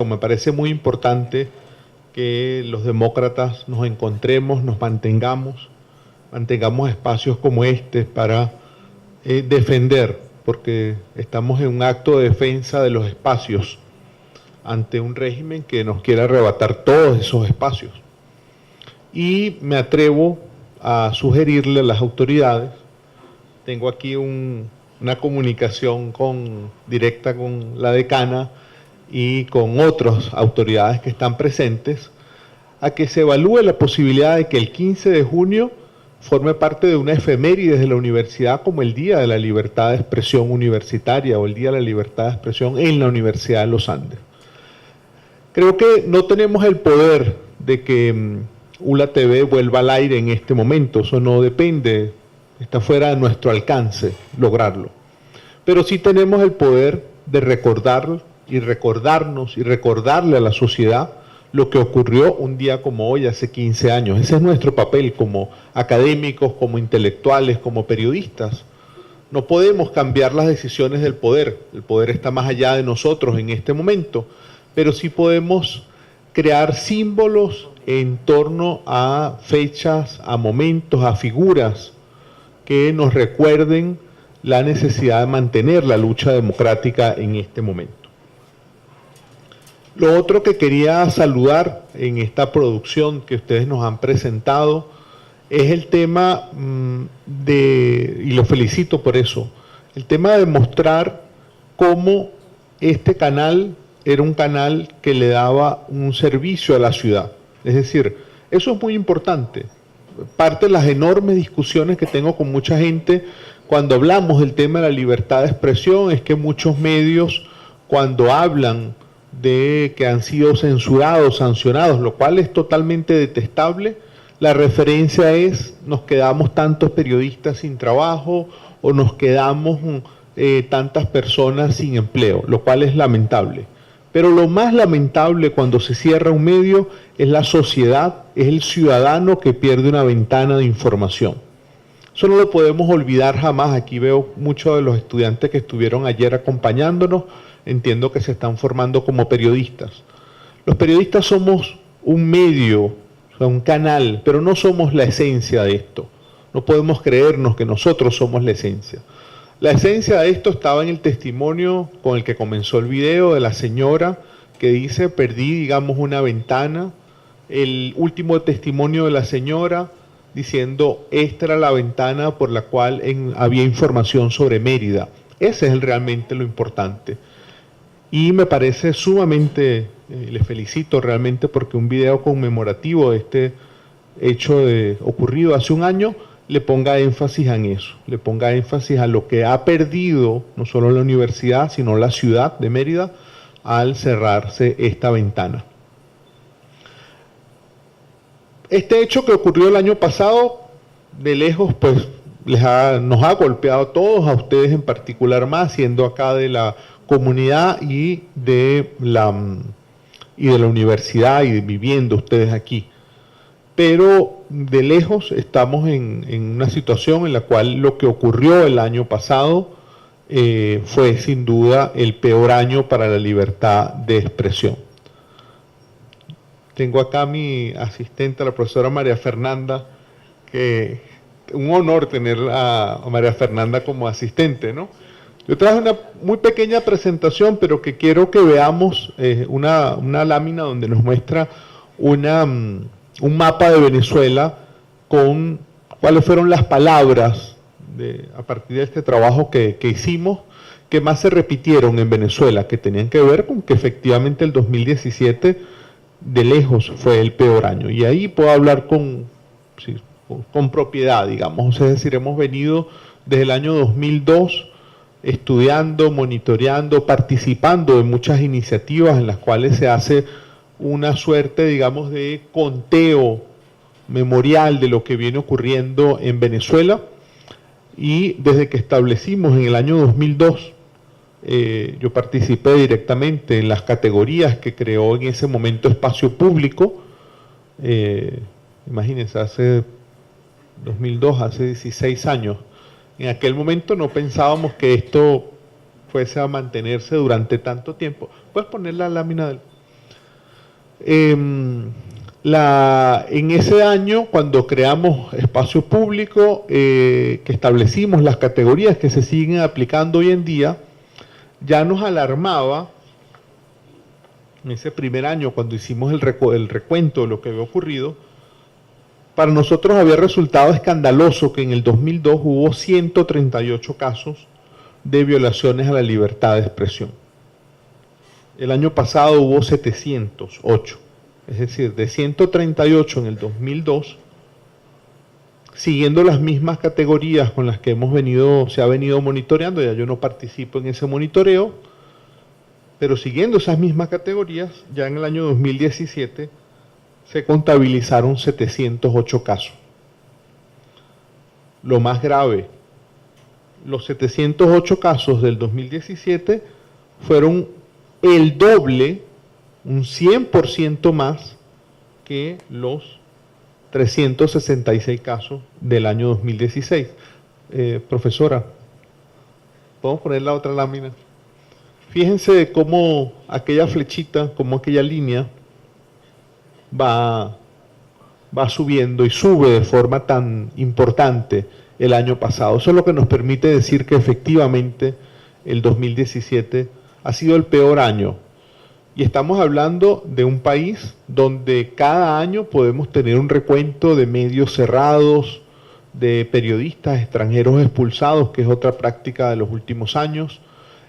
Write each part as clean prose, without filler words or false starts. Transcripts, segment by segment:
democrático, me parece muy importante que los demócratas nos encontremos, nos mantengamos espacios como este para defender, porque estamos en un acto de defensa de los espacios ante un régimen que nos quiere arrebatar todos esos espacios. Y me atrevo a sugerirle a las autoridades, tengo aquí una comunicación directa con la decana y con otras autoridades que están presentes, a que se evalúe la posibilidad de que el 15 de junio forme parte de una efeméride de la universidad como el Día de la Libertad de Expresión Universitaria o el Día de la Libertad de Expresión en la Universidad de los Andes. Creo que no tenemos el poder de que ULA TV vuelva al aire en este momento, eso no depende, está fuera de nuestro alcance lograrlo. Pero sí tenemos el poder de recordar y recordarnos y recordarle a la sociedad lo que ocurrió un día como hoy, hace 15 años. Ese es nuestro papel como académicos, como intelectuales, como periodistas. No podemos cambiar las decisiones del poder. El poder está más allá de nosotros en este momento, pero sí podemos crear símbolos en torno a fechas, a momentos, a figuras que nos recuerden la necesidad de mantener la lucha democrática en este momento. Lo otro que quería saludar en esta producción que ustedes nos han presentado es el tema y lo felicito por eso, el tema de mostrar cómo este canal era un canal que le daba un servicio a la ciudad. Es decir, eso es muy importante. Parte de las enormes discusiones que tengo con mucha gente cuando hablamos del tema de la libertad de expresión es que muchos medios, cuando hablan de que han sido censurados, sancionados, lo cual es totalmente detestable, la referencia es nos quedamos tantos periodistas sin trabajo o nos quedamos tantas personas sin empleo, lo cual es lamentable. Pero lo más lamentable cuando se cierra un medio es la sociedad, es el ciudadano que pierde una ventana de información. Eso no lo podemos olvidar jamás. Aquí veo muchos de los estudiantes que estuvieron ayer acompañándonos, entiendo que se están formando como periodistas. Los periodistas somos un medio, o sea, un canal, pero no somos la esencia de esto. No podemos creernos que nosotros somos la esencia. La esencia de esto estaba en el testimonio con el que comenzó el video de la señora que dice, perdí, digamos, una ventana. El último testimonio de la señora diciendo, esta era la ventana por la cual había información sobre Mérida. Ese es realmente lo importante. Y me parece sumamente, les felicito realmente porque un video conmemorativo de este hecho ocurrido hace un año, le ponga énfasis en eso, le ponga énfasis a lo que ha perdido no solo la universidad, sino la ciudad de Mérida al cerrarse esta ventana. Este hecho que ocurrió el año pasado, de lejos, pues nos ha golpeado a todos, a ustedes en particular más, siendo acá de la comunidad y de la universidad y viviendo ustedes aquí. Pero de lejos estamos en una situación en la cual lo que ocurrió el año pasado fue sin duda el peor año para la libertad de expresión. Tengo acá a mi asistente, la profesora María Fernanda, que un honor tener a María Fernanda como asistente, ¿no? Yo traje una muy pequeña presentación, pero que quiero que veamos una lámina donde nos muestra un mapa de Venezuela con cuáles fueron las palabras a partir de este trabajo que hicimos, que más se repitieron en Venezuela, que tenían que ver con que efectivamente el 2017 de lejos fue el peor año. Y ahí puedo hablar con propiedad, digamos. Es decir, hemos venido desde el año 2002 estudiando, monitoreando, participando en muchas iniciativas en las cuales se hace una suerte, digamos, de conteo memorial de lo que viene ocurriendo en Venezuela. Y desde que establecimos en el año 2002, yo participé directamente en las categorías que creó en ese momento Espacio Público. Imagínense, hace 2002, hace 16 años. En aquel momento no pensábamos que esto fuese a mantenerse durante tanto tiempo. ¿Puedes poner la lámina del...? En ese año, cuando creamos espacio público, que establecimos las categorías que se siguen aplicando hoy en día, ya nos alarmaba, en ese primer año, cuando hicimos el recuento de lo que había ocurrido, para nosotros había resultado escandaloso que en el 2002 hubo 138 casos de violaciones a la libertad de expresión. El año pasado hubo 708. Es decir, de 138 en el 2002, siguiendo las mismas categorías con las que se ha venido monitoreando, ya yo no participo en ese monitoreo, pero siguiendo esas mismas categorías, ya en el año 2017 se contabilizaron 708 casos. Lo más grave, los 708 casos del 2017 fueron el doble, un 100% más que los 366 casos del año 2016. Profesora, ¿podemos poner la otra lámina? Fíjense de cómo aquella flechita, cómo aquella línea va subiendo y sube de forma tan importante el año pasado. Eso es lo que nos permite decir que efectivamente el 2017 ha sido el peor año. Y estamos hablando de un país donde cada año podemos tener un recuento de medios cerrados, de periodistas extranjeros expulsados, que es otra práctica de los últimos años,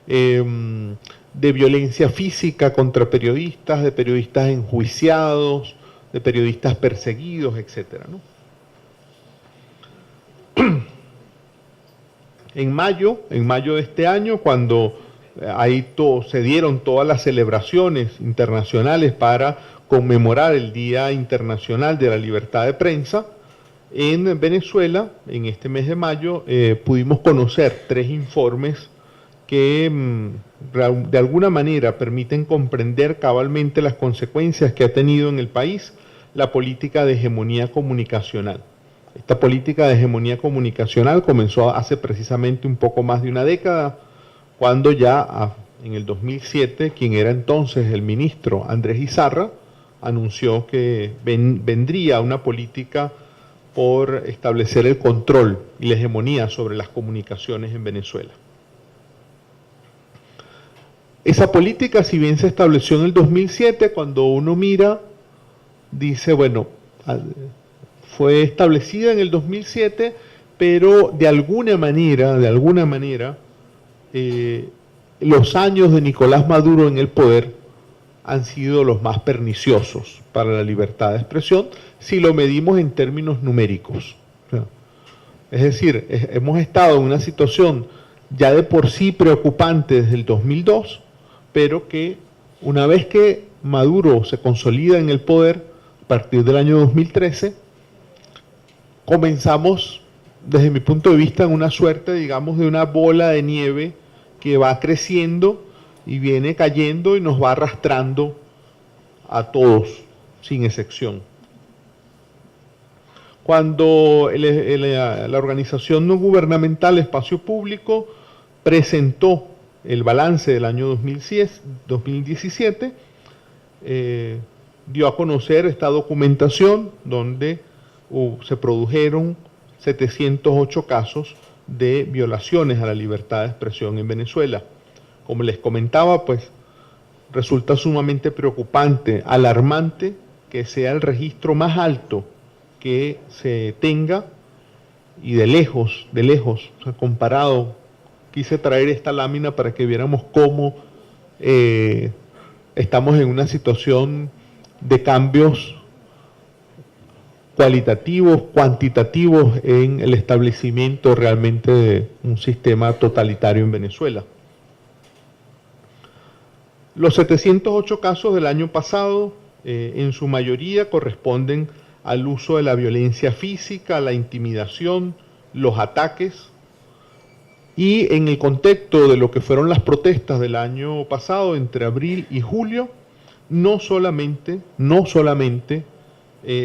de violencia física contra periodistas, de periodistas enjuiciados, de periodistas perseguidos, etc., ¿no? En mayo de este año, cuando se dieron todas las celebraciones internacionales para conmemorar el Día Internacional de la Libertad de Prensa, en Venezuela, en este mes de mayo, pudimos conocer 3 informes que de alguna manera permiten comprender cabalmente las consecuencias que ha tenido en el país la política de hegemonía comunicacional. Esta política de hegemonía comunicacional comenzó hace precisamente un poco más de una década, cuando ya en el 2007, quien era entonces el ministro Andrés Izarra, anunció que vendría una política por establecer el control y la hegemonía sobre las comunicaciones en Venezuela. Esa política, si bien se estableció en el 2007, cuando uno mira, dice, bueno, fue establecida en el 2007, pero de alguna manera, los años de Nicolás Maduro en el poder han sido los más perniciosos para la libertad de expresión si lo medimos en términos numéricos. Es decir, hemos estado en una situación ya de por sí preocupante desde el 2002, pero que una vez que Maduro se consolida en el poder, a partir del año 2013, comenzamos, desde mi punto de vista, en una suerte, digamos, de una bola de nieve que va creciendo y viene cayendo y nos va arrastrando a todos, sin excepción. Cuando la organización no gubernamental Espacio Público presentó el balance del año 2017, dio a conocer esta documentación donde se produjeron 708 casos de violaciones a la libertad de expresión en Venezuela. Como les comentaba, pues resulta sumamente preocupante, alarmante, que sea el registro más alto que se tenga, y de lejos, o sea, comparado, quise traer esta lámina para que viéramos cómo estamos en una situación de cambios cualitativos, cuantitativos en el establecimiento realmente de un sistema totalitario en Venezuela. Los 708 casos del año pasado, en su mayoría corresponden al uso de la violencia física, la intimidación, los ataques, y en el contexto de lo que fueron las protestas del año pasado, entre abril y julio, no solamente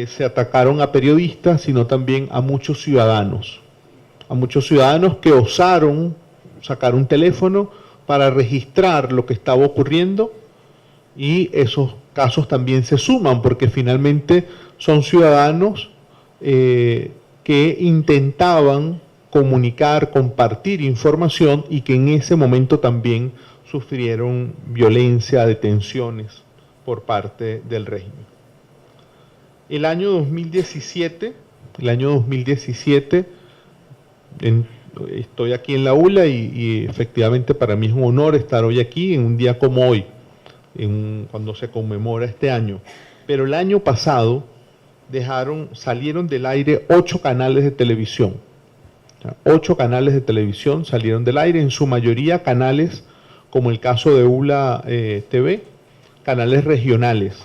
se atacaron a periodistas, sino también a muchos ciudadanos que osaron sacar un teléfono para registrar lo que estaba ocurriendo y esos casos también se suman porque finalmente son ciudadanos que intentaban comunicar, compartir información y que en ese momento también sufrieron violencia, detenciones por parte del régimen. El año 2017, estoy aquí en la ULA y efectivamente para mí es un honor estar hoy aquí en un día como hoy, cuando se conmemora este año. Pero el año pasado salieron del aire 8 canales de televisión. 8 canales de televisión salieron del aire, en su mayoría canales, como el caso de ULA TV, canales regionales,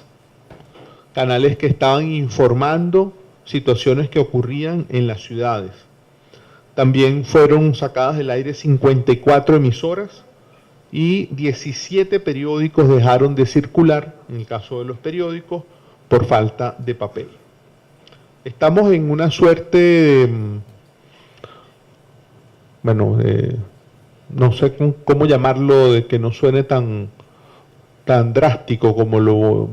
canales que estaban informando situaciones que ocurrían en las ciudades. También fueron sacadas del aire 54 emisoras y 17 periódicos dejaron de circular, en el caso de los periódicos, por falta de papel. Estamos en una suerte de, no sé cómo llamarlo, de que no suene tan drástico como lo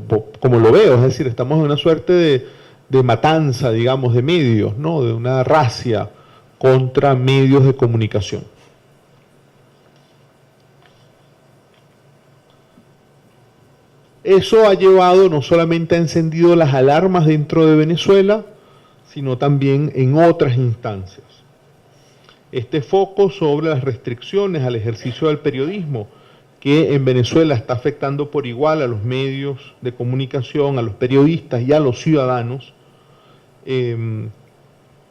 veo, es decir, estamos en una suerte de matanza, digamos, de medios, ¿no? De una racia contra medios de comunicación. Eso ha llevado, no solamente ha encendido las alarmas dentro de Venezuela, sino también en otras instancias. Este foco sobre las restricciones al ejercicio del periodismo, que en Venezuela está afectando por igual a los medios de comunicación, a los periodistas y a los ciudadanos,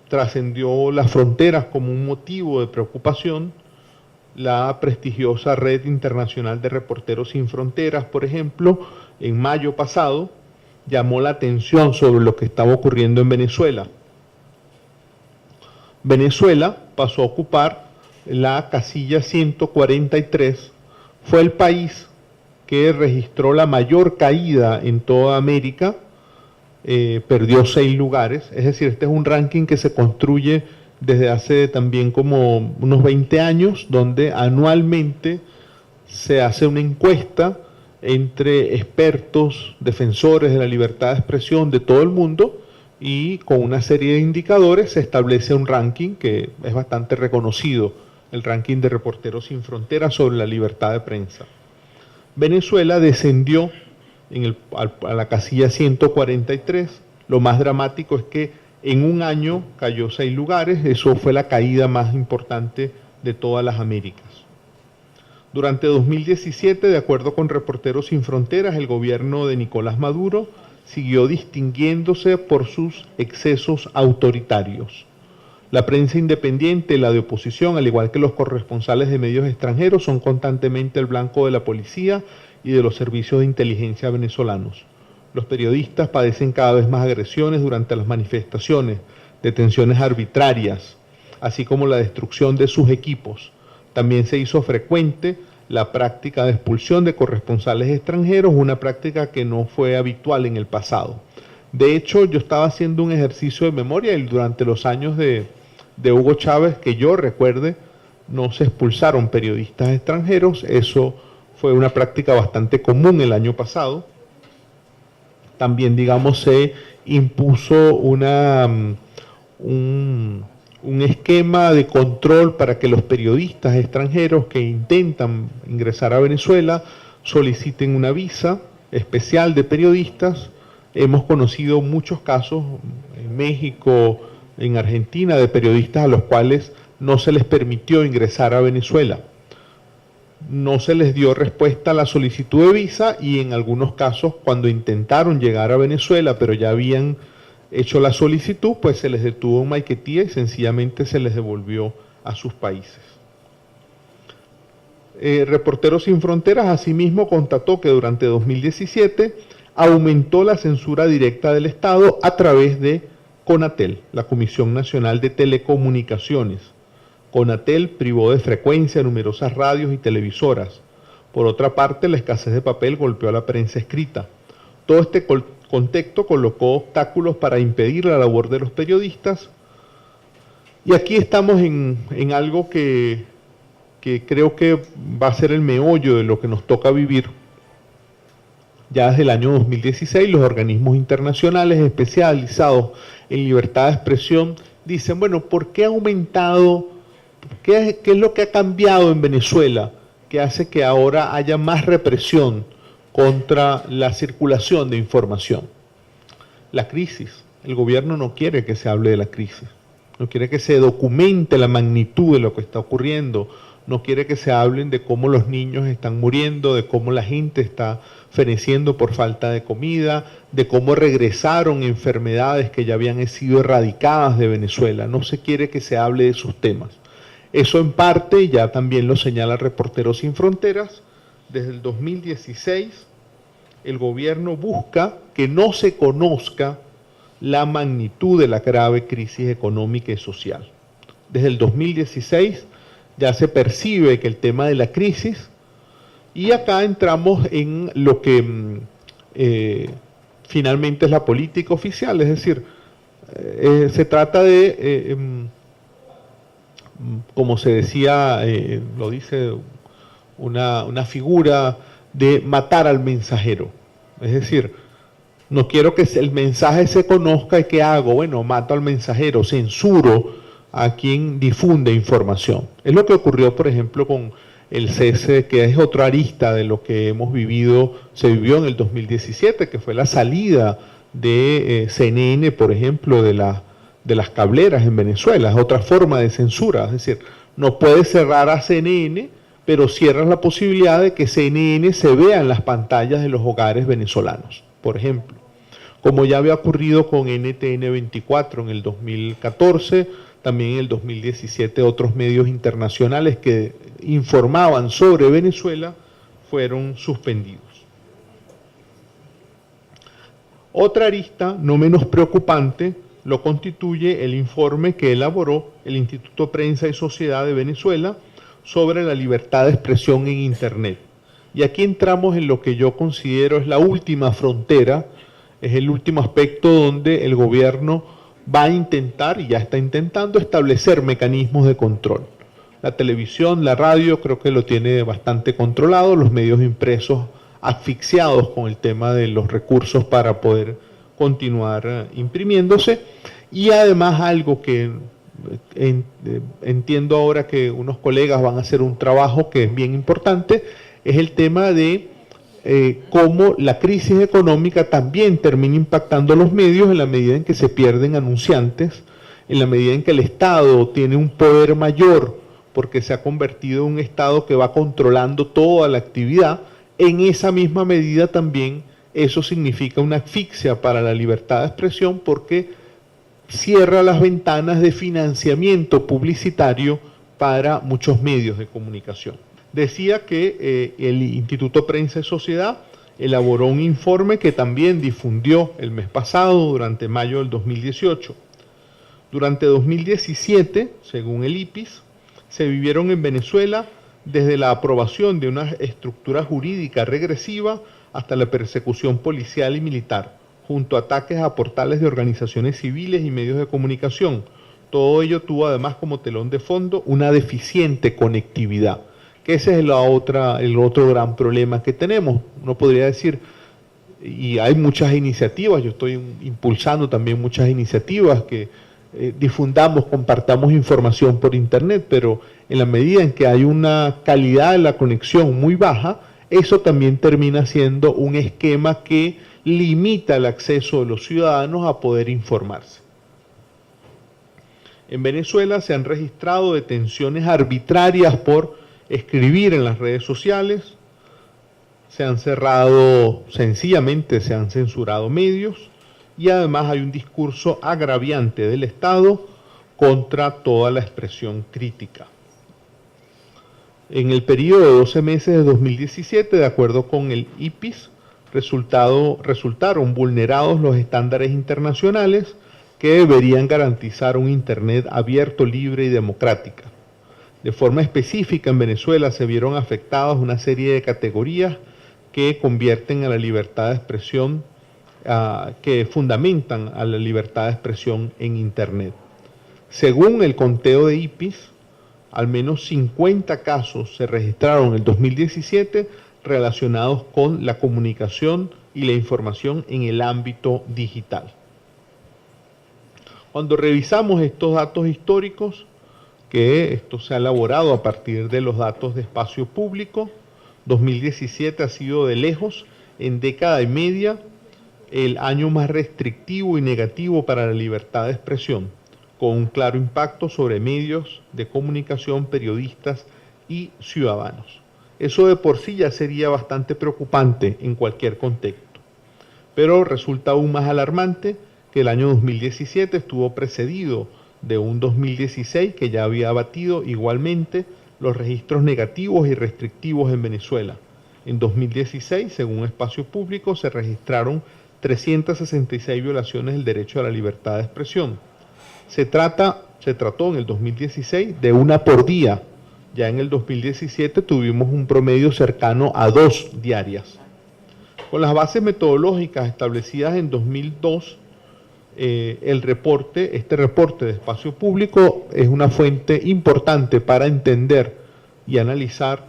trascendió las fronteras como un motivo de preocupación. La prestigiosa Red Internacional de Reporteros Sin Fronteras, por ejemplo, en mayo pasado, llamó la atención sobre lo que estaba ocurriendo en Venezuela. Venezuela pasó a ocupar la casilla 143, fue el país que registró la mayor caída en toda América, perdió 6 lugares, es decir, este es un ranking que se construye desde hace también como unos 20 años, donde anualmente se hace una encuesta entre expertos, defensores de la libertad de expresión de todo el mundo, y con una serie de indicadores se establece un ranking que es bastante reconocido, el ranking de Reporteros Sin Fronteras sobre la libertad de prensa. Venezuela descendió a la casilla 143, lo más dramático es que en un año cayó 6 lugares, eso fue la caída más importante de todas las Américas. Durante 2017, de acuerdo con Reporteros Sin Fronteras, el gobierno de Nicolás Maduro siguió distinguiéndose por sus excesos autoritarios. La prensa independiente, la de oposición, al igual que los corresponsales de medios extranjeros, son constantemente el blanco de la policía y de los servicios de inteligencia venezolanos. Los periodistas padecen cada vez más agresiones durante las manifestaciones, detenciones arbitrarias, así como la destrucción de sus equipos. También se hizo frecuente la práctica de expulsión de corresponsales extranjeros, una práctica que no fue habitual en el pasado. De hecho, yo estaba haciendo un ejercicio de memoria y durante los años de Hugo Chávez, que yo recuerde, no se expulsaron periodistas extranjeros, eso fue una práctica bastante común el año pasado. También, digamos, se impuso un esquema de control para que los periodistas extranjeros que intentan ingresar a Venezuela soliciten una visa especial de periodistas. Hemos conocido muchos casos en México, en Argentina, de periodistas a los cuales no se les permitió ingresar a Venezuela. No se les dio respuesta a la solicitud de visa y en algunos casos cuando intentaron llegar a Venezuela pero ya habían hecho la solicitud, pues se les detuvo en Maiquetía y sencillamente se les devolvió a sus países. Reporteros Sin Fronteras asimismo constató que durante 2017 aumentó la censura directa del Estado a través de CONATEL, la Comisión Nacional de Telecomunicaciones. CONATEL privó de frecuencia a numerosas radios y televisoras. Por otra parte, la escasez de papel golpeó a la prensa escrita. Todo este contexto colocó obstáculos para impedir la labor de los periodistas. Y aquí estamos en algo que creo que va a ser el meollo de lo que nos toca vivir. Ya desde el año 2016 los organismos internacionales especializados en libertad de expresión dicen, bueno, ¿por qué ha aumentado? ¿Qué es lo que ha cambiado en Venezuela que hace que ahora haya más represión contra la circulación de información? La crisis. El gobierno no quiere que se hable de la crisis, no quiere que se documente la magnitud de lo que está ocurriendo, no quiere que se hablen de cómo los niños están muriendo, de cómo la gente está feneciendo por falta de comida, de cómo regresaron enfermedades que ya habían sido erradicadas de Venezuela. No se quiere que se hable de esos temas. Eso en parte ya también lo señala Reporteros Sin Fronteras. Desde el 2016 el gobierno busca que no se conozca la magnitud de la grave crisis económica y social. Desde el 2016 ya se percibe que el tema de la crisis, y acá entramos en lo que finalmente es la política oficial, es decir, se trata de, como se decía, lo dice una figura, de matar al mensajero. Es decir, no quiero que el mensaje se conozca. ¿Y qué hago? Bueno, mato al mensajero, censuro a quien difunde información. Es lo que ocurrió, por ejemplo, con el cese, que es otra arista de lo que hemos vivido, se vivió en el 2017, que fue la salida de CNN, por ejemplo, de las cableras en Venezuela. Es otra forma de censura. Es decir, no puedes cerrar a CNN, pero cierras la posibilidad de que CNN se vea en las pantallas de los hogares venezolanos, por ejemplo. Como ya había ocurrido con NTN 24 en el 2014, también en el 2017 otros medios internacionales que informaban sobre Venezuela fueron suspendidos. Otra arista, no menos preocupante, lo constituye el informe que elaboró el Instituto Prensa y Sociedad de Venezuela sobre la libertad de expresión en Internet. Y aquí entramos en lo que yo considero es la última frontera, es el último aspecto donde el gobierno va a intentar, y ya está intentando, establecer mecanismos de control. La televisión, la radio, creo que lo tiene bastante controlado, los medios impresos asfixiados con el tema de los recursos para poder continuar imprimiéndose, y además algo que entiendo ahora que unos colegas van a hacer un trabajo que es bien importante, es el tema de cómo la crisis económica también termina impactando a los medios en la medida en que se pierden anunciantes, en la medida en que el Estado tiene un poder mayor porque se ha convertido en un Estado que va controlando toda la actividad. En esa misma medida también eso significa una asfixia para la libertad de expresión, porque cierra las ventanas de financiamiento publicitario para muchos medios de comunicación. Decía que el Instituto Prensa y Sociedad elaboró un informe que también difundió el mes pasado, durante mayo del 2018. Durante 2017, según el IPIS, se vivieron en Venezuela desde la aprobación de una estructura jurídica regresiva hasta la persecución policial y militar, junto a ataques a portales de organizaciones civiles y medios de comunicación. Todo ello tuvo además como telón de fondo una deficiente conectividad, que ese es el otro gran problema que tenemos. Uno podría decir, y hay muchas iniciativas, yo estoy impulsando también muchas iniciativas que difundamos, compartamos información por internet, pero en la medida en que hay una calidad de la conexión muy baja, eso también termina siendo un esquema que limita el acceso de los ciudadanos a poder informarse. En Venezuela se han registrado detenciones arbitrarias por escribir en las redes sociales, se han cerrado, sencillamente se han censurado medios, y además hay un discurso agraviante del Estado contra toda la expresión crítica. En el periodo de 12 meses de 2017, de acuerdo con el IPIS, resultaron vulnerados los estándares internacionales que deberían garantizar un Internet abierto, libre y democrática. De forma específica, en Venezuela se vieron afectadas una serie de categorías que convierten a la libertad de expresión, que fundamentan a la libertad de expresión en Internet. Según el conteo de IPIS, al menos 50 casos se registraron en el 2017 relacionados con la comunicación y la información en el ámbito digital. Cuando revisamos estos datos históricos, que esto se ha elaborado a partir de los datos de espacio público, 2017 ha sido de lejos, en década y media, el año más restrictivo y negativo para la libertad de expresión, con un claro impacto sobre medios de comunicación, periodistas y ciudadanos. Eso de por sí ya sería bastante preocupante en cualquier contexto, pero resulta aún más alarmante que el año 2017 estuvo precedido de un 2016 que ya había batido igualmente los registros negativos y restrictivos en Venezuela. En 2016, según Espacio Público, se registraron 366 violaciones del derecho a la libertad de expresión. Se trató en el 2016 de una por día. Ya en el 2017 tuvimos un promedio cercano a 2 diarias. Con las bases metodológicas establecidas en 2002, este reporte de Espacio Público es una fuente importante para entender y analizar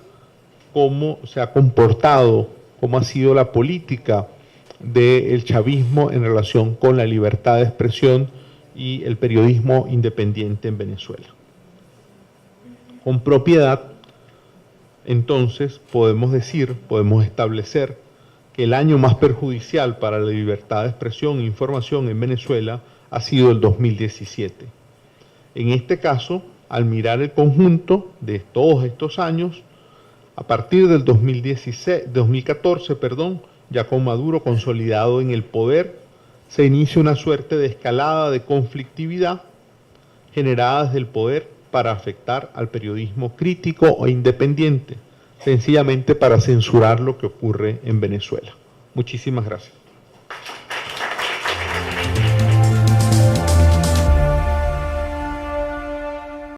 cómo se ha comportado, cómo ha sido la política del chavismo en relación con la libertad de expresión y el periodismo independiente en Venezuela. Con propiedad, entonces, podemos establecer que el año más perjudicial para la libertad de expresión e información en Venezuela ha sido el 2017. En este caso, al mirar el conjunto de todos estos años, a partir del 2014, ya con Maduro consolidado en el poder, se inicia una suerte de escalada de conflictividad generada desde el poder para afectar al periodismo crítico e independiente, sencillamente para censurar lo que ocurre en Venezuela. Muchísimas gracias.